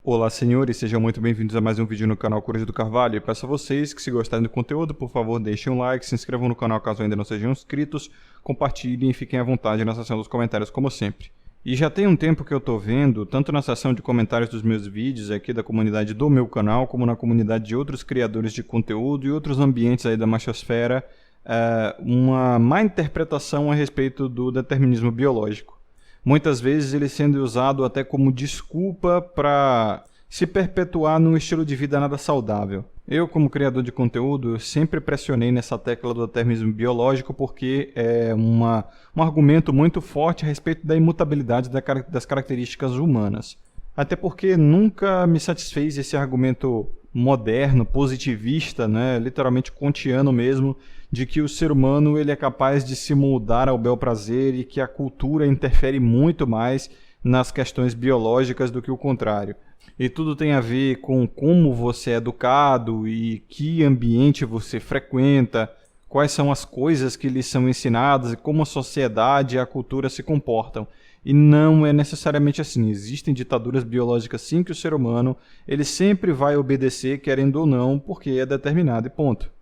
Olá, senhores, sejam muito bem-vindos a mais um vídeo no canal Coruja do Carvalho. E peço a vocês que, se gostarem do conteúdo, por favor, deixem um like, se inscrevam no canal caso ainda não sejam inscritos, compartilhem e fiquem à vontade na seção dos comentários, como sempre. E já tem um tempo que eu tô vendo, tanto na seção de comentários dos meus vídeos aqui da comunidade do meu canal, como na comunidade de outros criadores de conteúdo e outros ambientes aí da machosfera, uma má interpretação a respeito do determinismo biológico. Muitas vezes ele sendo usado até como desculpa para se perpetuar num estilo de vida nada saudável. Eu, como criador de conteúdo, sempre pressionei nessa tecla do determinismo biológico porque é um argumento muito forte a respeito da imutabilidade das características humanas. Até porque nunca me satisfez esse argumento moderno, positivista, né, literalmente kantiano mesmo, de que o ser humano ele é capaz de se moldar ao bel prazer e que a cultura interfere muito mais nas questões biológicas do que o contrário. E tudo tem a ver com como você é educado e que ambiente você frequenta, quais são as coisas que lhe são ensinadas e como a sociedade e a cultura se comportam. E não é necessariamente assim. Existem ditaduras biológicas sim que o ser humano ele sempre vai obedecer, querendo ou não, porque é determinado e ponto.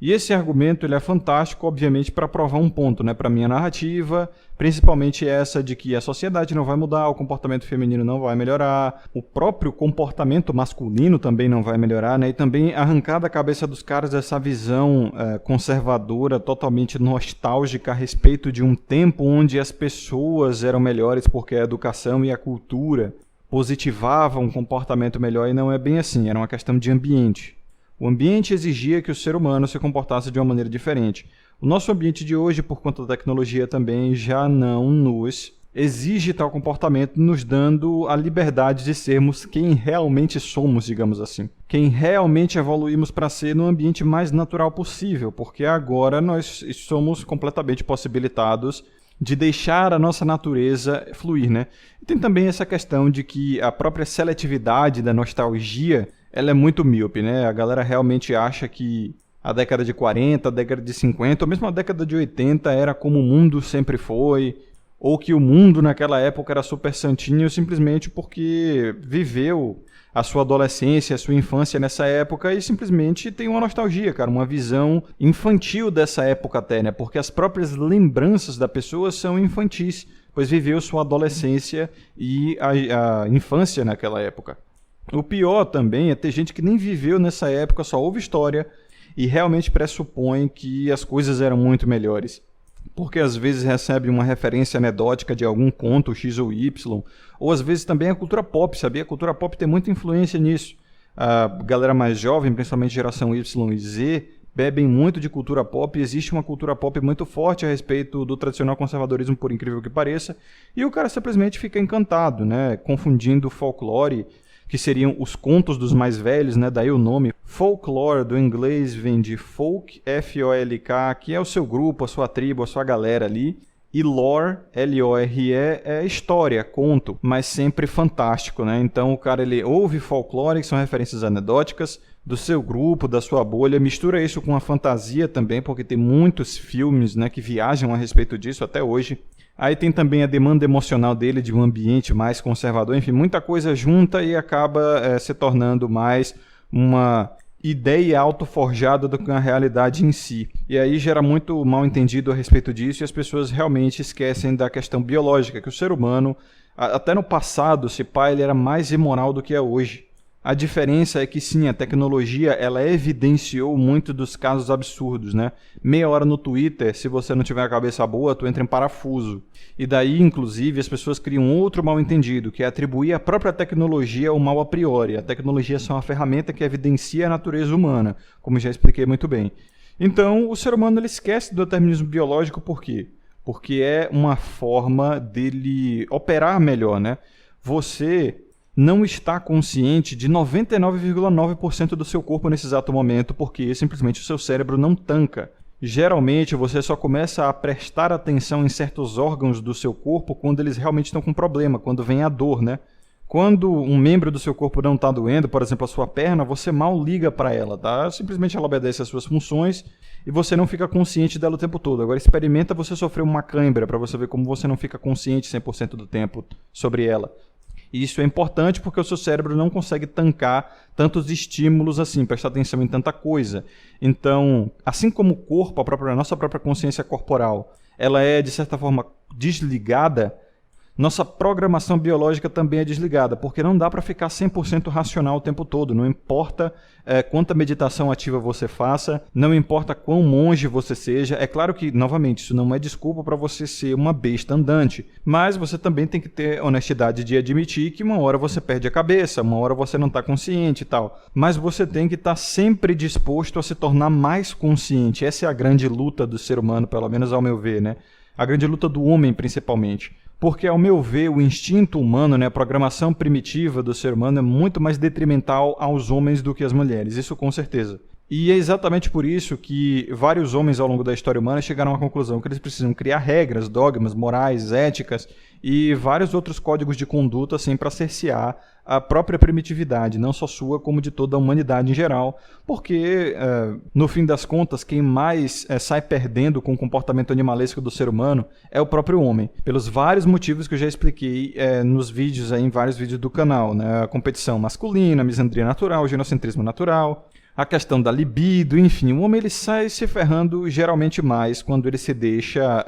E esse argumento ele é fantástico, obviamente, para provar um ponto, né, para minha narrativa, principalmente essa de que a sociedade não vai mudar, o comportamento feminino não vai melhorar, o próprio comportamento masculino também não vai melhorar, né, e também arrancar da cabeça dos caras essa visão conservadora, totalmente nostálgica a respeito de um tempo onde as pessoas eram melhores porque a educação e a cultura positivavam um comportamento melhor, e não é bem assim, era uma questão de ambiente. O ambiente exigia que o ser humano se comportasse de uma maneira diferente. O nosso ambiente de hoje, por conta da tecnologia também, já não nos exige tal comportamento, nos dando a liberdade de sermos quem realmente somos, digamos assim. Quem realmente evoluímos para ser no ambiente mais natural possível, porque agora nós somos completamente possibilitados de deixar a nossa natureza fluir, né? E tem também essa questão de que a própria seletividade da nostalgia ela é muito míope, né? A galera realmente acha que a década de 40, a década de 50, ou mesmo a década de 80 era como o mundo sempre foi, ou que o mundo naquela época era super santinho simplesmente porque viveu a sua adolescência, a sua infância nessa época e simplesmente tem uma nostalgia, cara, uma visão infantil dessa época até, né? Porque as próprias lembranças da pessoa são infantis, pois viveu sua adolescência e a infância naquela época. O pior também é ter gente que nem viveu nessa época, só ouve história e realmente pressupõe que as coisas eram muito melhores. Porque às vezes recebe uma referência anedótica de algum conto X ou Y, ou às vezes também a cultura pop, sabia? A cultura pop tem muita influência nisso. A galera mais jovem, principalmente geração Y e Z, bebem muito de cultura pop e existe uma cultura pop muito forte a respeito do tradicional conservadorismo, por incrível que pareça, e o cara simplesmente fica encantado, né? Confundindo folclore, que seriam os contos dos mais velhos, né? Daí o nome. Folklore, do inglês, vem de folk, F-O-L-K, que é o seu grupo, a sua tribo, a sua galera ali. E lore, L-O-R-E, é história, conto, mas sempre fantástico, né? Então o cara ele ouve folclore, que são referências anedóticas, do seu grupo, da sua bolha, mistura isso com a fantasia também, porque tem muitos filmes, né, que viajam a respeito disso até hoje. Aí tem também a demanda emocional dele de um ambiente mais conservador, enfim, muita coisa junta e acaba se tornando mais uma ideia autoforjada do que a realidade em si. E aí gera muito mal entendido a respeito disso e as pessoas realmente esquecem da questão biológica, que o ser humano, até no passado, se pá, ele era mais imoral do que é hoje. A diferença é que sim, a tecnologia ela evidenciou muito dos casos absurdos, né? Meia hora no Twitter, se você não tiver a cabeça boa, tu entra em parafuso. E daí, inclusive, as pessoas criam outro mal-entendido, que é atribuir a própria tecnologia ao mal a priori. A tecnologia é só uma ferramenta que evidencia a natureza humana, como já expliquei muito bem. Então, o ser humano ele esquece do determinismo biológico por quê? Porque é uma forma dele operar melhor, né? Você não está consciente de 99,9% do seu corpo nesse exato momento, porque simplesmente o seu cérebro não tanca. Geralmente você só começa a prestar atenção em certos órgãos do seu corpo quando eles realmente estão com problema, quando vem a dor, né? Quando um membro do seu corpo não está doendo, por exemplo a sua perna, você mal liga para ela, tá? Simplesmente ela obedece às suas funções e você não fica consciente dela o tempo todo. Agora experimenta você sofrer uma cãibra para você ver como você não fica consciente 100% do tempo sobre ela. E isso é importante porque o seu cérebro não consegue tancar tantos estímulos assim, prestar atenção em tanta coisa. Então, assim como o corpo, a nossa própria consciência corporal, ela é, de certa forma, desligada, nossa programação biológica também é desligada, porque não dá para ficar 100% racional o tempo todo. Não importa quanta meditação ativa você faça, não importa quão monge você seja. É claro que, novamente, isso não é desculpa para você ser uma besta andante, mas você também tem que ter honestidade de admitir que uma hora você perde a cabeça, uma hora você não está consciente e tal. Mas você tem que estar sempre disposto a se tornar mais consciente. Essa é a grande luta do ser humano, pelo menos ao meu ver, né? A grande luta do homem, principalmente. Porque, ao meu ver, o instinto humano, né, a programação primitiva do ser humano é muito mais detrimental aos homens do que às mulheres, isso com certeza. E é exatamente por isso que vários homens ao longo da história humana chegaram à conclusão que eles precisam criar regras, dogmas, morais, éticas e vários outros códigos de conduta assim, para cercear a própria primitividade, não só sua, como de toda a humanidade em geral, porque, no fim das contas, quem mais sai perdendo com o comportamento animalesco do ser humano é o próprio homem, pelos vários motivos que eu já expliquei nos vídeos, em vários vídeos do canal, né? A competição masculina, a misandria natural, o genocentrismo natural, a questão da libido, enfim, o homem ele sai se ferrando geralmente mais quando ele se deixa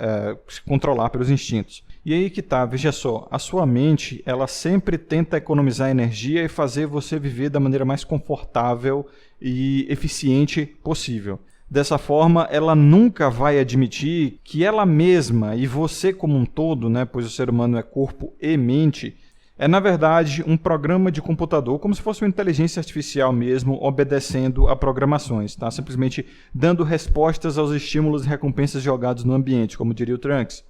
se controlar pelos instintos. E aí que tá, veja só, a sua mente, ela sempre tenta economizar energia e fazer você viver da maneira mais confortável e eficiente possível. Dessa forma, ela nunca vai admitir que ela mesma e você como um todo, né, pois o ser humano é corpo e mente, é, na verdade, um programa de computador, como se fosse uma inteligência artificial mesmo, obedecendo a programações, tá? Simplesmente dando respostas aos estímulos e recompensas jogados no ambiente, como diria o Trunks.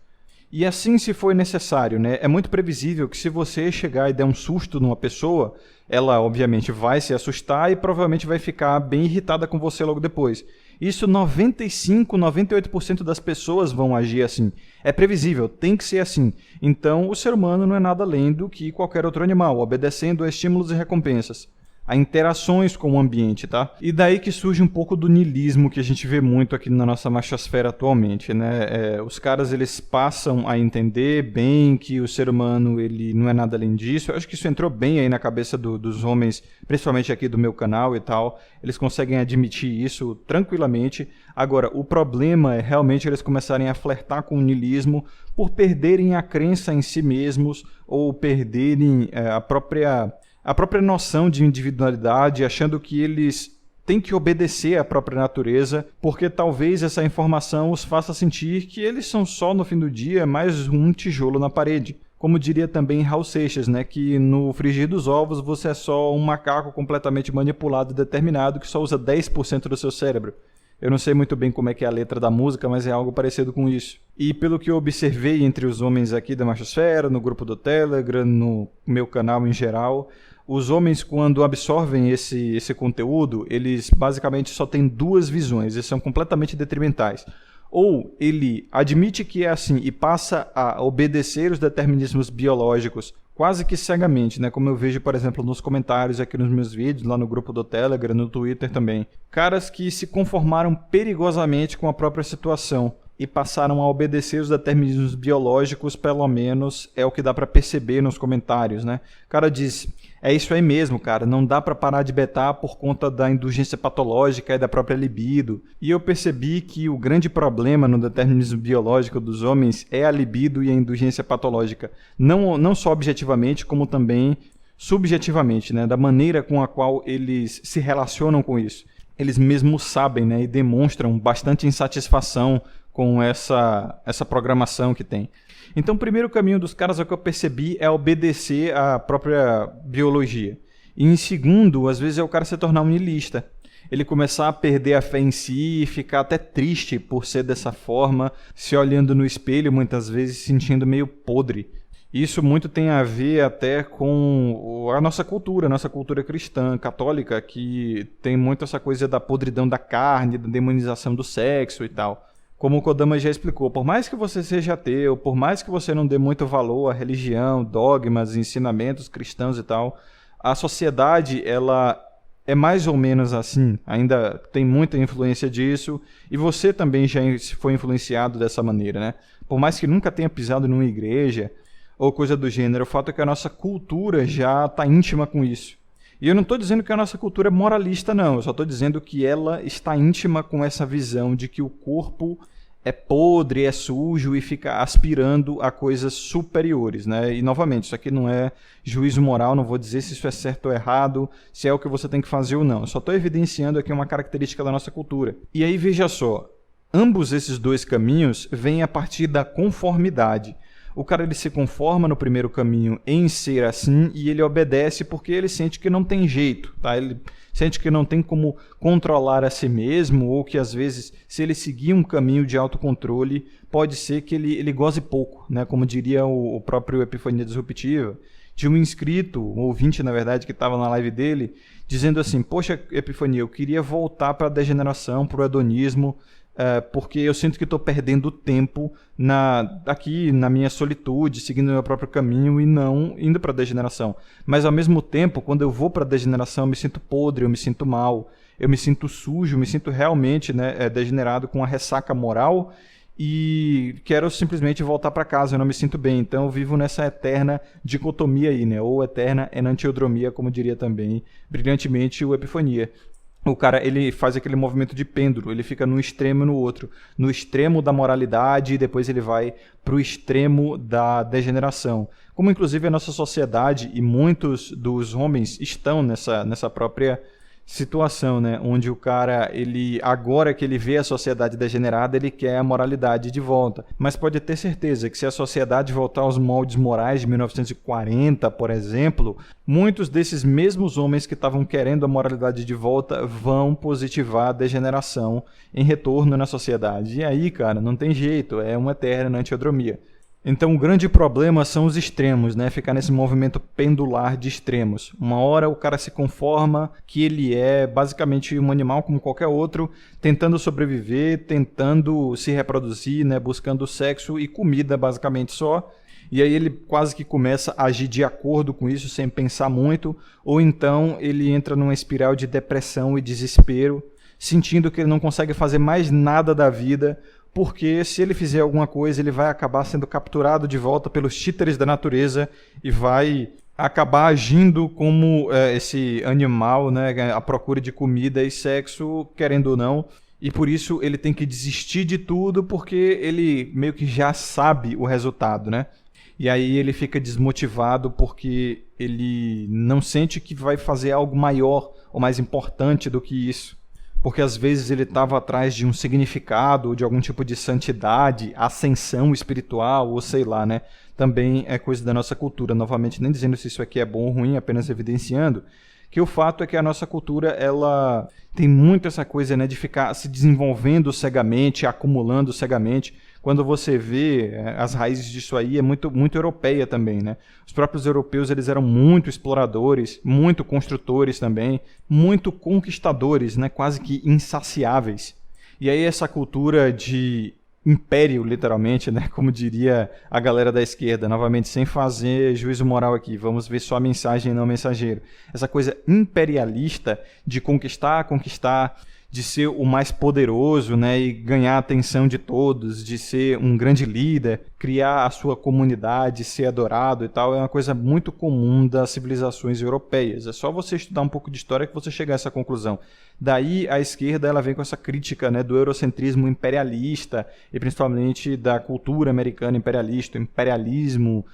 E assim se foi necessário, né? É muito previsível que se você chegar e der um susto numa pessoa, ela obviamente vai se assustar e provavelmente vai ficar bem irritada com você logo depois. Isso 95, 98% das pessoas vão agir assim. É previsível, tem que ser assim. Então o ser humano não é nada além do que qualquer outro animal, obedecendo a estímulos e recompensas, a interações com o ambiente, tá? E daí que surge um pouco do niilismo que a gente vê muito aqui na nossa machosfera atualmente, né? Os caras, eles passam a entender bem que o ser humano, ele não é nada além disso. Eu acho que isso entrou bem aí na cabeça dos homens, principalmente aqui do meu canal e tal. Eles conseguem admitir isso tranquilamente. Agora, o problema é realmente eles começarem a flertar com o niilismo por perderem a crença em si mesmos ou perderem a própria noção de individualidade, achando que eles têm que obedecer à própria natureza, porque talvez essa informação os faça sentir que eles são só, no fim do dia, mais um tijolo na parede. Como diria também Raul Seixas, né, que no frigir dos ovos você é só um macaco completamente manipulado e determinado que só usa 10% do seu cérebro. Eu não sei muito bem como é que é a letra da música, mas é algo parecido com isso. E pelo que eu observei entre os homens aqui da Machosfera, no grupo do Telegram, no meu canal em geral, os homens, quando absorvem esse conteúdo, eles basicamente só têm duas visões e são completamente detrimentais. Ou ele admite que é assim e passa a obedecer os determinismos biológicos quase que cegamente, né? Como eu vejo, por exemplo, nos comentários aqui nos meus vídeos, lá no grupo do Telegram, no Twitter também. Caras que se conformaram perigosamente com a própria situação e passaram a obedecer os determinismos biológicos, pelo menos é o que dá para perceber nos comentários, né? O cara diz, é isso aí mesmo, cara, não dá para parar de betar por conta da indulgência patológica e da própria libido. E eu percebi que o grande problema no determinismo biológico dos homens é a libido e a indulgência patológica. Não só objetivamente, como também subjetivamente, né? Da maneira com a qual eles se relacionam com isso. Eles mesmos sabem, né? E demonstram bastante insatisfação com essa programação que tem. Então, o primeiro caminho dos caras, o que eu percebi, é obedecer à própria biologia. E em segundo, às vezes é o cara se tornar um niilista. Ele começar a perder a fé em si e ficar até triste por ser dessa forma, se olhando no espelho muitas vezes, se sentindo meio podre. Isso muito tem a ver até com a nossa cultura cristã, católica, que tem muito essa coisa da podridão da carne, da demonização do sexo e tal. Como o Kodama já explicou, por mais que você seja ateu, por mais que você não dê muito valor à religião, dogmas, ensinamentos cristãos e tal, a sociedade, ela é mais ou menos assim, ainda tem muita influência disso, e você também já foi influenciado dessa maneira, né? Por mais que nunca tenha pisado numa igreja, ou coisa do gênero. O fato é que a nossa cultura já está íntima com isso. E eu não estou dizendo que a nossa cultura é moralista, não. Eu só estou dizendo que ela está íntima com essa visão de que o corpo é podre, é sujo e fica aspirando a coisas superiores, né? E, novamente, isso aqui não é juízo moral, não vou dizer se isso é certo ou errado, se é o que você tem que fazer ou não. Eu só estou evidenciando aqui uma característica da nossa cultura. E aí, veja só, ambos esses dois caminhos vêm a partir da conformidade. O cara ele se conforma no primeiro caminho em ser assim e ele obedece porque ele sente que não tem jeito, tá? Ele sente que não tem como controlar a si mesmo ou que às vezes se ele seguir um caminho de autocontrole pode ser que ele goze pouco, né? Como diria o próprio Epifania Disruptiva. Tinha um inscrito, um ouvinte na verdade que estava na live dele dizendo assim, poxa Epifania, eu queria voltar para a degeneração, para o hedonismo, porque eu sinto que estou perdendo tempo aqui na minha solitude, seguindo o meu próprio caminho e não indo para a degeneração. Mas ao mesmo tempo, quando eu vou para a degeneração, eu me sinto podre, eu me sinto mal, eu me sinto sujo, eu me sinto realmente, né, degenerado com uma ressaca moral e quero simplesmente voltar para casa, eu não me sinto bem. Então eu vivo nessa eterna dicotomia aí, né, ou eterna enantiodromia, como diria também brilhantemente o Epifania. O cara, ele faz aquele movimento de pêndulo, ele fica num extremo e no outro. No extremo da moralidade e depois ele vai para o extremo da degeneração. Como inclusive a nossa sociedade e muitos dos homens estão nessa própria situação, né? Onde o cara, agora que ele vê a sociedade degenerada, ele quer a moralidade de volta. Mas pode ter certeza que se a sociedade voltar aos moldes morais de 1940, por exemplo, muitos desses mesmos homens que estavam querendo a moralidade de volta vão positivar a degeneração em retorno na sociedade. E aí, cara, não tem jeito, é uma eterna antiodromia. Então o grande problema são os extremos, né? Ficar nesse movimento pendular de extremos. Uma hora o cara se conforma que ele é basicamente um animal como qualquer outro, tentando sobreviver, tentando se reproduzir, né? Buscando sexo e comida basicamente só. E aí ele quase que começa a agir de acordo com isso, sem pensar muito, ou então ele entra numa espiral de depressão e desespero, sentindo que ele não consegue fazer mais nada da vida, porque se ele fizer alguma coisa, ele vai acabar sendo capturado de volta pelos títeres da natureza e vai acabar agindo como esse animal, né, à procura de comida e sexo, querendo ou não. E por isso ele tem que desistir de tudo, porque ele meio que já sabe o resultado, né? E aí ele fica desmotivado porque ele não sente que vai fazer algo maior ou mais importante do que isso. Porque às vezes ele estava atrás de um significado, de algum tipo de santidade, ascensão espiritual, ou sei lá, né? Também é coisa da nossa cultura. Novamente, nem dizendo se isso aqui é bom ou ruim, apenas evidenciando que o fato é que a nossa cultura, ela tem muito essa coisa, né, de ficar se desenvolvendo cegamente, acumulando cegamente. Quando você vê as raízes disso aí, é muito, muito europeia também, né? Os próprios europeus, eles eram muito exploradores, muito construtores também, muito conquistadores, né? Quase que insaciáveis. E aí essa cultura de império, literalmente, né? Como diria a galera da esquerda, novamente, sem fazer juízo moral aqui, vamos ver só a mensagem e não o mensageiro. Essa coisa imperialista de conquistar, de ser o mais poderoso, né, e ganhar a atenção de todos, de ser um grande líder, criar a sua comunidade, ser adorado e tal, é uma coisa muito comum das civilizações europeias. É só você estudar um pouco de história que você chega a essa conclusão. Daí a esquerda ela vem com essa crítica, né, do eurocentrismo imperialista e principalmente da cultura americana imperialista, o imperialismo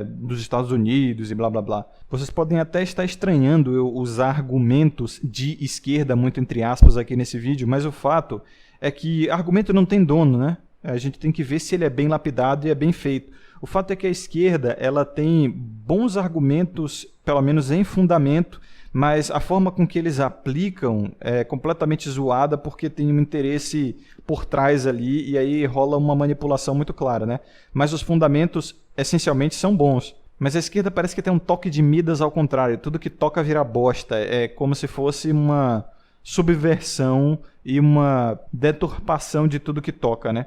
dos Estados Unidos e blá blá blá. Vocês podem até estar estranhando eu usar argumentos de esquerda, muito entre aspas, aqui nesse vídeo, mas o fato é que argumento não tem dono, né? A gente tem que ver se ele é bem lapidado e é bem feito. O fato é que a esquerda ela tem bons argumentos, pelo menos em fundamento, mas a forma com que eles aplicam é completamente zoada porque tem um interesse por trás ali e aí rola uma manipulação muito clara, né? Mas os fundamentos essencialmente são bons. Mas a esquerda parece que tem um toque de Midas ao contrário, tudo que toca vira bosta, é como se fosse uma subversão e uma deturpação de tudo que toca, né?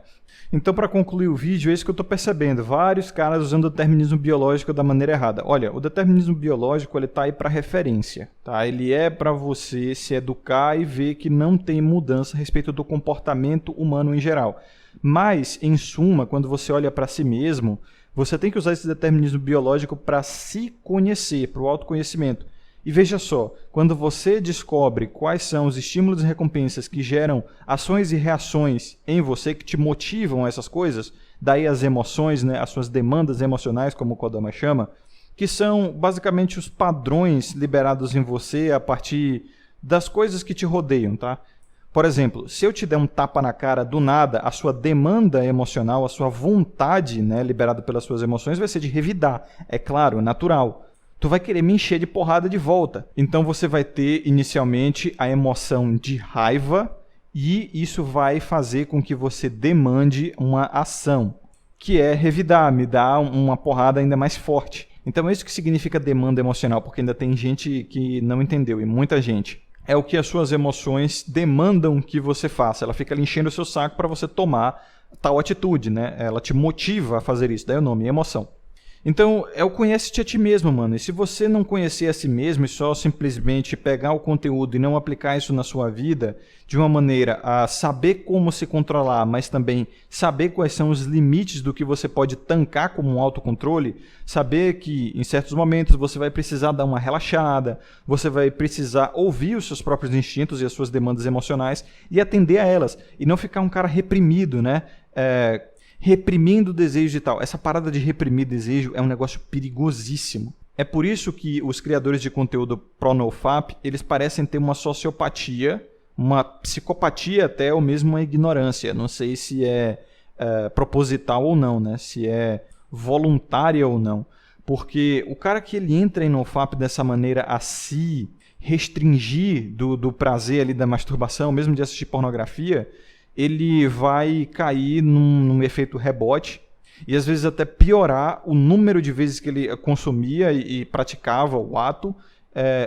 Então, para concluir o vídeo, é isso que eu estou percebendo. Vários caras usando o determinismo biológico da maneira errada. Olha, o determinismo biológico ele está aí para referência. Tá? Ele é para você se educar e ver que não tem mudança a respeito do comportamento humano em geral. Mas, em suma, quando você olha para si mesmo, Você tem que usar esse determinismo biológico para se conhecer, para o autoconhecimento. E veja só, quando você descobre quais são os estímulos e recompensas que geram ações e reações em você, que te motivam a essas coisas, daí as emoções, né, as suas demandas emocionais, como o Kodama chama, que são basicamente os padrões liberados em você a partir das coisas que te rodeiam, tá? Por exemplo, se eu te der um tapa na cara do nada, a sua demanda emocional, a sua vontade, né, liberada pelas suas emoções, vai ser de revidar. É claro, é natural. Tu vai querer me encher de porrada de volta. Então você vai ter inicialmente a emoção de raiva e isso vai fazer com que você demande uma ação, que é revidar, me dar uma porrada ainda mais forte. Então é isso que significa demanda emocional, porque ainda tem gente que não entendeu, e muita gente. É o que as suas emoções demandam que você faça. Ela fica ali enchendo o seu saco para você tomar tal atitude, né? Ela te motiva a fazer isso, daí o nome, emoção. Então, é o conhece-te a ti mesmo, mano. E se você não conhecer a si mesmo e só simplesmente pegar o conteúdo e não aplicar isso na sua vida de uma maneira a saber como se controlar, mas também saber quais são os limites do que você pode tancar como um autocontrole, saber que em certos momentos você vai precisar dar uma relaxada, você vai precisar ouvir os seus próprios instintos e as suas demandas emocionais e atender a elas. E não ficar um cara reprimido, né? Reprimindo o desejo e tal. Essa parada de reprimir desejo é um negócio perigosíssimo. É por isso que os criadores de conteúdo pró-NoFap, eles parecem ter uma sociopatia, uma psicopatia até, ou mesmo uma ignorância. Não sei se é proposital ou não, né? Se é voluntária ou não. Porque o cara que ele entra em NoFap dessa maneira a se restringir do prazer ali da masturbação, mesmo de assistir pornografia, ele vai cair num efeito rebote e às vezes até piorar o número de vezes que ele consumia e praticava o ato,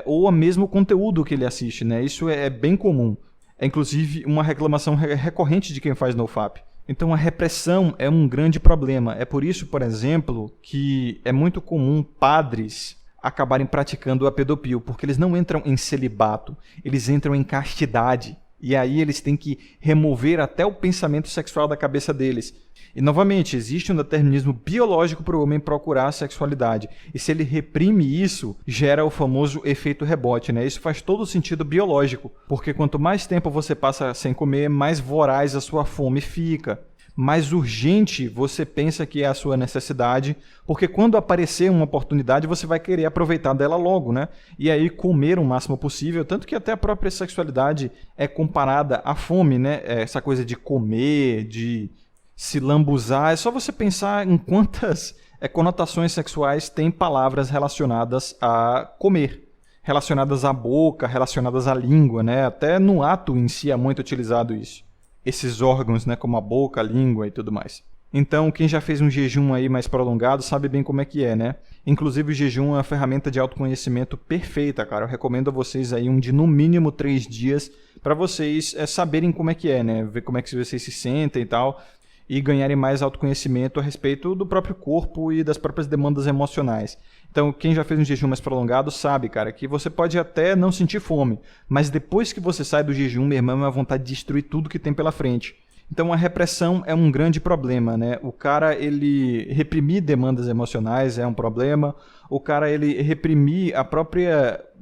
ou mesmo o conteúdo que ele assiste, né? Isso é bem comum. É inclusive uma reclamação recorrente de quem faz NoFap. Então a repressão é um grande problema. É por isso, por exemplo, que é muito comum padres acabarem praticando a pedofilia, porque eles não entram em celibato, eles entram em castidade. E aí eles têm que remover até o pensamento sexual da cabeça deles. E, novamente, existe um determinismo biológico para o homem procurar a sexualidade. E se ele reprime isso, gera o famoso efeito rebote, né? Isso faz todo sentido biológico, porque quanto mais tempo você passa sem comer, mais voraz a sua fome fica. Mais urgente você pensa que é a sua necessidade, porque quando aparecer uma oportunidade, você vai querer aproveitar dela logo, né? E aí comer o máximo possível, tanto que até a própria sexualidade é comparada à fome, né? Essa coisa de comer, de se lambuzar, é só você pensar em quantas conotações sexuais tem palavras relacionadas a comer, relacionadas à boca, relacionadas à língua, né? Até no ato em si é muito utilizado isso. Esses órgãos, né, como a boca, a língua e tudo mais. Então, quem já fez um jejum aí mais prolongado sabe bem como é que é, né? Inclusive, o jejum é uma ferramenta de autoconhecimento perfeita, cara. Eu recomendo a vocês aí um de no mínimo 3 dias para vocês saberem como é que é, né? Ver como é que vocês se sentem e tal, e ganharem mais autoconhecimento a respeito do próprio corpo e das próprias demandas emocionais. Então, quem já fez um jejum mais prolongado sabe, cara, que você pode até não sentir fome, mas depois que você sai do jejum, meu irmão, é uma vontade de destruir tudo que tem pela frente. Então, a repressão é um grande problema, né? O cara, ele reprimir demandas emocionais é um problema. O cara, ele reprimir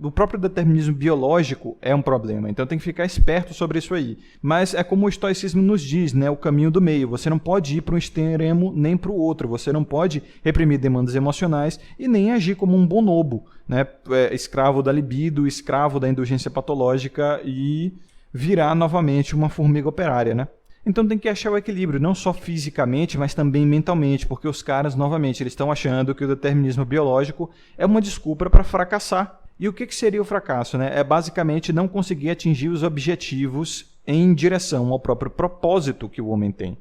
o próprio determinismo biológico é um problema. Então, tem que ficar esperto sobre isso aí. Mas é como o estoicismo nos diz, né? O caminho do meio. Você não pode ir para um extremo nem para o outro. Você não pode reprimir demandas emocionais e nem agir como um bonobo, né? Escravo da libido, escravo da indulgência patológica e virar novamente uma formiga operária, né? Então tem que achar o equilíbrio, não só fisicamente, mas também mentalmente, porque os caras, novamente, eles estão achando que o determinismo biológico é uma desculpa para fracassar. E o que seria o fracasso, né? É basicamente não conseguir atingir os objetivos em direção ao próprio propósito que o homem tem.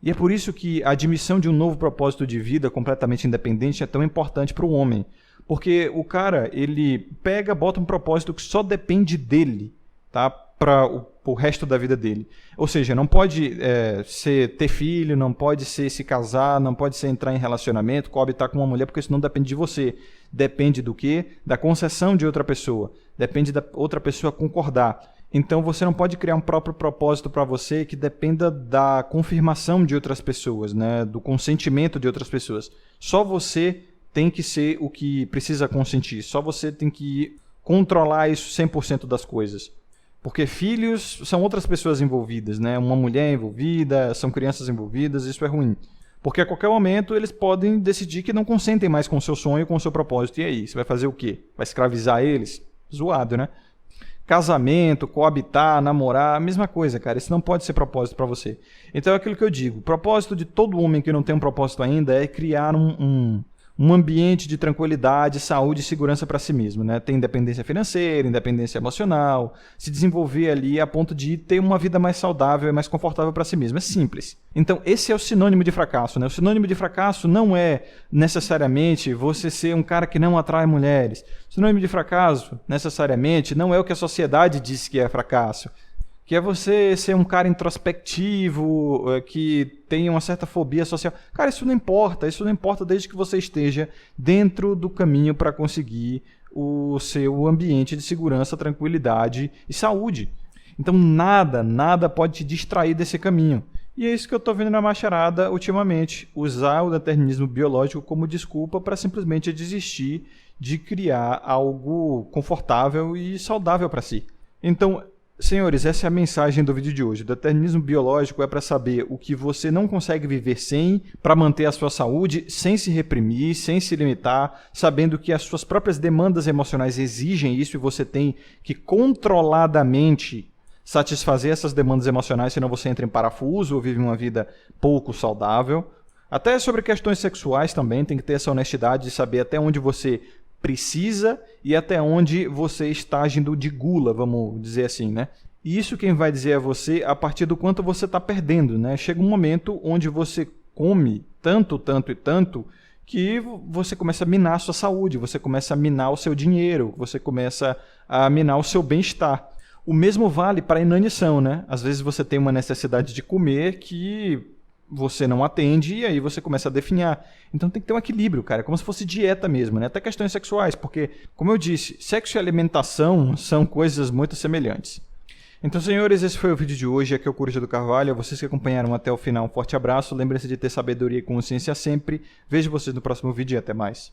E é por isso que a admissão de um novo propósito de vida completamente independente é tão importante para o homem. Porque o cara, ele bota um propósito que só depende dele, tá? Para o resto da vida dele. Ou seja, não pode ser ter filho, não pode ser se casar, não pode ser entrar em relacionamento, coabitar com uma mulher, porque isso não depende de você. Depende do quê? Da concessão de outra pessoa. Depende da outra pessoa concordar. Então você não pode criar um próprio propósito para você que dependa da confirmação de outras pessoas, né? Do consentimento de outras pessoas. Só você tem que ser o que precisa consentir. Só você tem que controlar isso 100% das coisas. Porque filhos são outras pessoas envolvidas, né? Uma mulher envolvida, são crianças envolvidas, isso é ruim. Porque a qualquer momento eles podem decidir que não consentem mais com o seu sonho, com o seu propósito. E aí, você vai fazer o quê? Vai escravizar eles? Zoado, né? Casamento, coabitar, namorar, a mesma coisa, cara. Isso não pode ser propósito para você. Então é aquilo que eu digo. O propósito de todo homem que não tem um propósito ainda é criar um ambiente de tranquilidade, saúde e segurança para si mesmo, né? Ter independência financeira, independência emocional, se desenvolver ali a ponto de ter uma vida mais saudável e mais confortável para si mesmo. É simples. Então, esse é o sinônimo de fracasso, né? O sinônimo de fracasso não é necessariamente você ser um cara que não atrai mulheres. O sinônimo de fracasso, necessariamente, não é o que a sociedade diz que é fracasso. Que é você ser um cara introspectivo, que tem uma certa fobia social. Cara, isso não importa desde que você esteja dentro do caminho para conseguir o seu ambiente de segurança, tranquilidade e saúde. Então nada pode te distrair desse caminho. E é isso que eu estou vendo na macharada ultimamente, usar o determinismo biológico como desculpa para simplesmente desistir de criar algo confortável e saudável para si. Então, senhores, essa é a mensagem do vídeo de hoje. O determinismo biológico é para saber o que você não consegue viver sem, para manter a sua saúde, sem se reprimir, sem se limitar, sabendo que as suas próprias demandas emocionais exigem isso e você tem que controladamente satisfazer essas demandas emocionais, senão você entra em parafuso ou vive uma vida pouco saudável. Até sobre questões sexuais também, tem que ter essa honestidade de saber até onde você precisa e até onde você está agindo de gula, vamos dizer assim, né? E isso quem vai dizer a você a partir do quanto você está perdendo, né? Chega um momento onde você come tanto que você começa a minar a sua saúde, você começa a minar o seu dinheiro, você começa a minar o seu bem-estar. O mesmo vale para a inanição, né? Às vezes você tem uma necessidade de comer que você não atende e aí você começa a definhar. Então tem que ter um equilíbrio, cara, como se fosse dieta mesmo, né? Até questões sexuais, porque, como eu disse, sexo e alimentação são coisas muito semelhantes. Então, senhores, esse foi o vídeo de hoje. Aqui é o Coruja do Carvalho. A vocês que acompanharam até o final, um forte abraço. Lembrem-se de ter sabedoria e consciência sempre. Vejo vocês no próximo vídeo e até mais.